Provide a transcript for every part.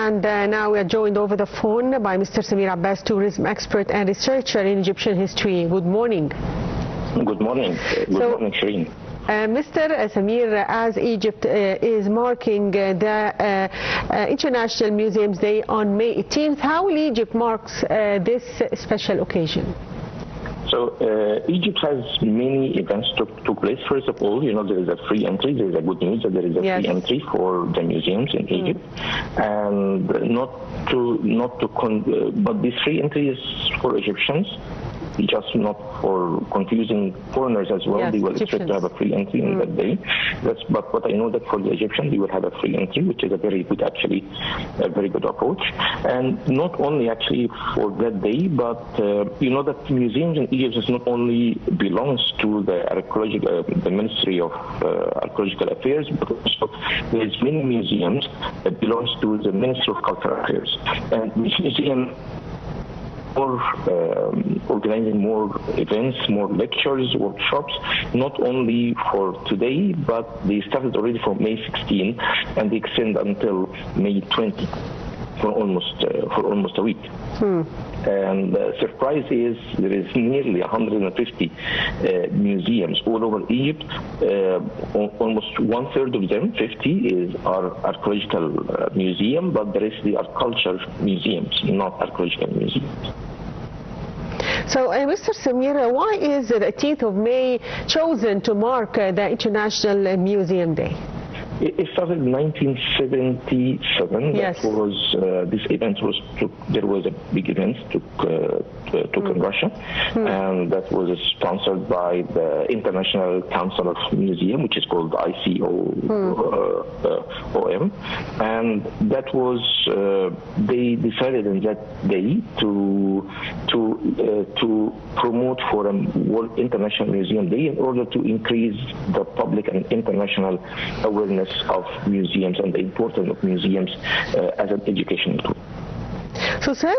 And now we are joined over the phone by Mr. Samir Abbas, tourism expert and researcher in Egyptian history. Good morning. Good morning. Good morning, Shireen. Mr. Samir, as Egypt is marking the International Museums Day on May 18th, how will Egypt mark this special occasion? So Egypt has many events took place. First of all, there is a free entry. There is a good news that there is a free entry for the museums in Egypt, and but this free entry is for Egyptians, just not for confusing foreigners as well. They will expect to have a free entry in that day. But what I know that for the Egyptians, they will have a free entry, which is a very good approach. And not only actually for that day, but that museums in Egypt is not only belongs to the Ministry of Archaeological Affairs, but also there is many museums that belongs to the Ministry of Cultural Affairs. And this museum organizing more events, more lectures, workshops, not only for today, but they started already from May 16 and they extend until May 20 for almost a week. And the surprise is there is nearly 150 museums all over Egypt. Almost 1/3 of them, 50, are archaeological museum, but the rest they are culture museums, not archaeological museums. So, Mr. Samir, why is the 18th of May chosen to mark the International Museum Day? It started in 1977. Yes. That was this event there was a big event took in Russia, and that was sponsored by the International Council of Museum, which is called ICOM, and that was they decided in that day to promote for a World International Museum Day in order to increase the public and international awareness of museums and the importance of museums as an educational tool. So, sir,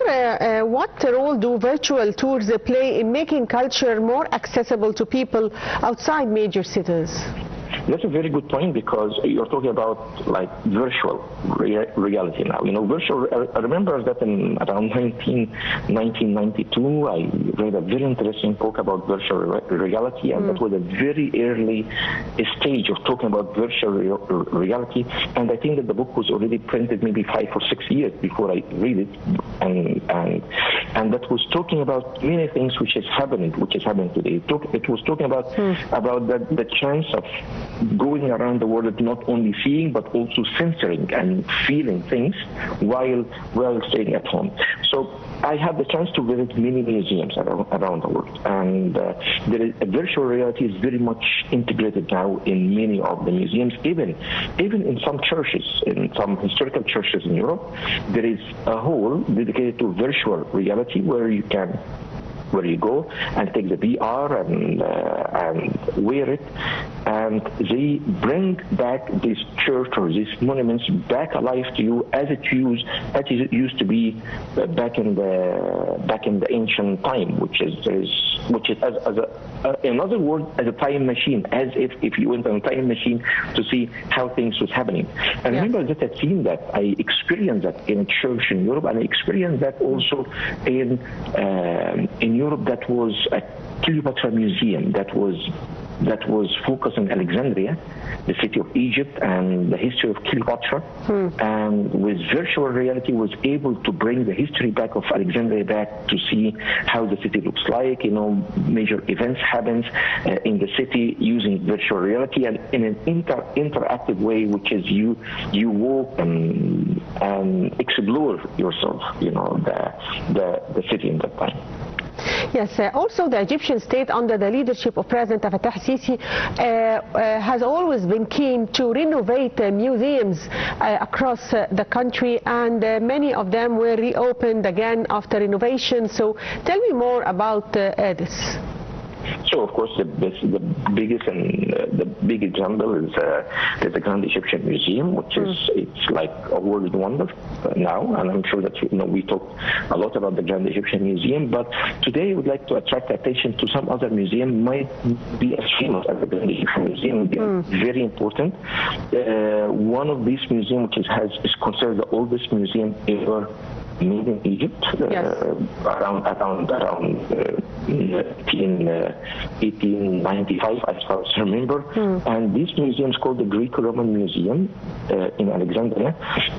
what role do virtual tours play in making culture more accessible to people outside major cities? That's a very good point, because you're talking about like virtual reality now. Virtual. I remember that in around 1992, I read a very interesting book about virtual reality, and that was a very early stage of talking about virtual reality. And I think that the book was already printed maybe 5 or 6 years before I read it, and that was talking about many things which is happening today. It was talking about the chance of going around the world, not only seeing but also sensing and feeling things while staying at home. So I had the chance to visit many museums around the world, and virtual reality is very much integrated now in many of the museums. Even in some churches, in some historical churches in Europe, there is a hall dedicated to virtual reality where you go and take the VR and wear it, and they bring back this church or these monuments back alive to you as it used to be back in the ancient time, which is in other words, as a time machine, as if you went on a time machine to see how things was happening. And remember that I've seen that, I experienced that in a church in Europe, and I experienced that also in Europe. That was a Cleopatra museum that was focused on Alexandria, the city of Egypt, and the history of Cleopatra. And with virtual reality was able to bring the history back of Alexandria back to see how the city looks like. Major events happens in the city using virtual reality and in an interactive way, which is you walk and explore yourself, the city in that time. Yes, also the Egyptian state under the leadership of President Fattah Sisi has always been keen to renovate museums across the country, and many of them were reopened again after renovation. So tell me more about this. So, of course, the biggest and the big example is the Grand Egyptian Museum, which is it's like a world wonder. now, and I'm sure that we talked a lot about the Grand Egyptian Museum, but today I would like to attract attention to some other museum might be as famous as the Grand Egyptian Museum. They are very important. One of these museums, which is considered the oldest museum ever made in Egypt, around 1895, as far as I remember. And this museum is called the Greco-Roman Museum in Alexandria.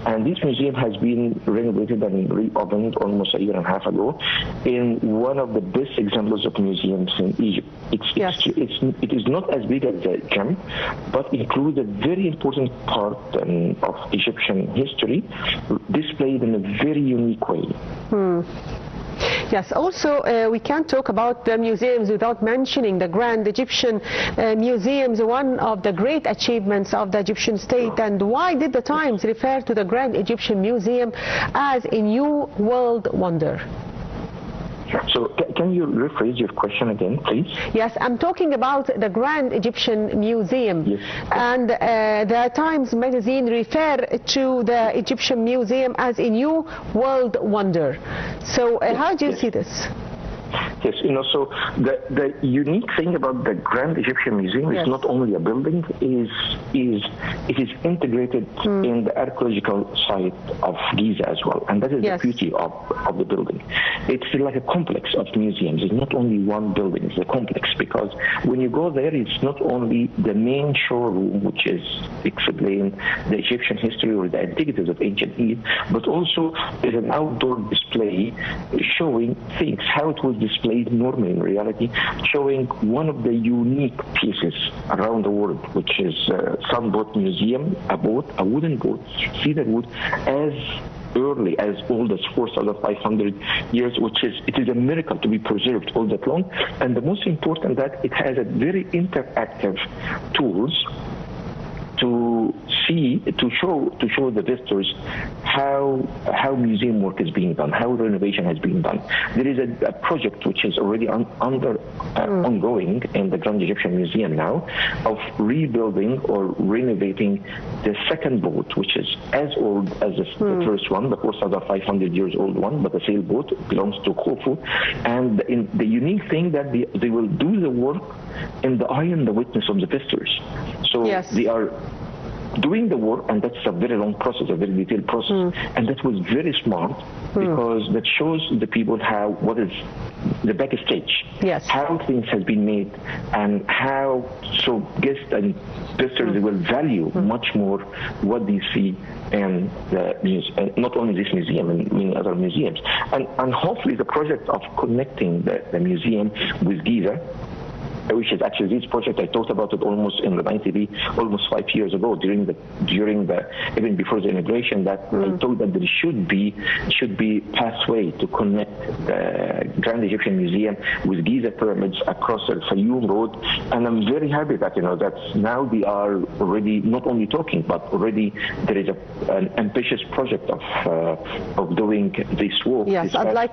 And this museum has been renovated and reopened almost a year and a half ago in one of the best examples of museums in Egypt. It is not as big as the Gem, but includes a very important part of Egyptian history displayed in a very unique way. Yes, also we can't talk about the museums without mentioning the Grand Egyptian Museums, one of the great achievements of the Egyptian state. And why did the Times refer to the Grand Egyptian Museum as a new world wonder? So can you rephrase your question again, please? Yes, I'm talking about the Grand Egyptian Museum. Yes. And the Times magazine refer to the Egyptian Museum as a new world wonder. So how do you see this? Yes, so the unique thing about the Grand Egyptian Museum is not only a building, it is integrated in the archaeological site of Giza as well, and that is the beauty of the building. It's like a complex of museums. It's not only one building, it's a complex, because when you go there, it's not only the main showroom, which is explain the Egyptian history or the antiquities of ancient Egypt, but also there's an outdoor display showing things, how it was displayed normally in reality, showing one of the unique pieces around the world, which is Sunboat Museum, a wooden boat, cedar wood, as early as old as 4,500 years, it is a miracle to be preserved all that long. And the most important that it has a very interactive tools to show the visitors how museum work is being done, how renovation has been done. There is a project which is already ongoing in the Grand Egyptian Museum now of rebuilding or renovating the second boat, which is as old as the first one, the 4,500 years old one, but the sailboat belongs to Khufu. And the unique thing that they will do the work in the eye and the witness of the visitors. So they are doing the work, and that's a very long process, a very detailed process, and that was very smart because that shows the people what is the backstage, how things have been made, and how so guests and visitors they will value much more what they see in the museum, not only this museum and many other museums, and hopefully the project of connecting the museum with Giza, which is actually this project I talked about it almost in the 90s, almost 5 years ago during the even before the inauguration, that I thought that there should be pathway to connect the Grand Egyptian Museum with Giza pyramids across the Fayoum Road, and I'm very happy that that now they are already not only talking, but already there is an ambitious project of doing this work. Yes, this I'd like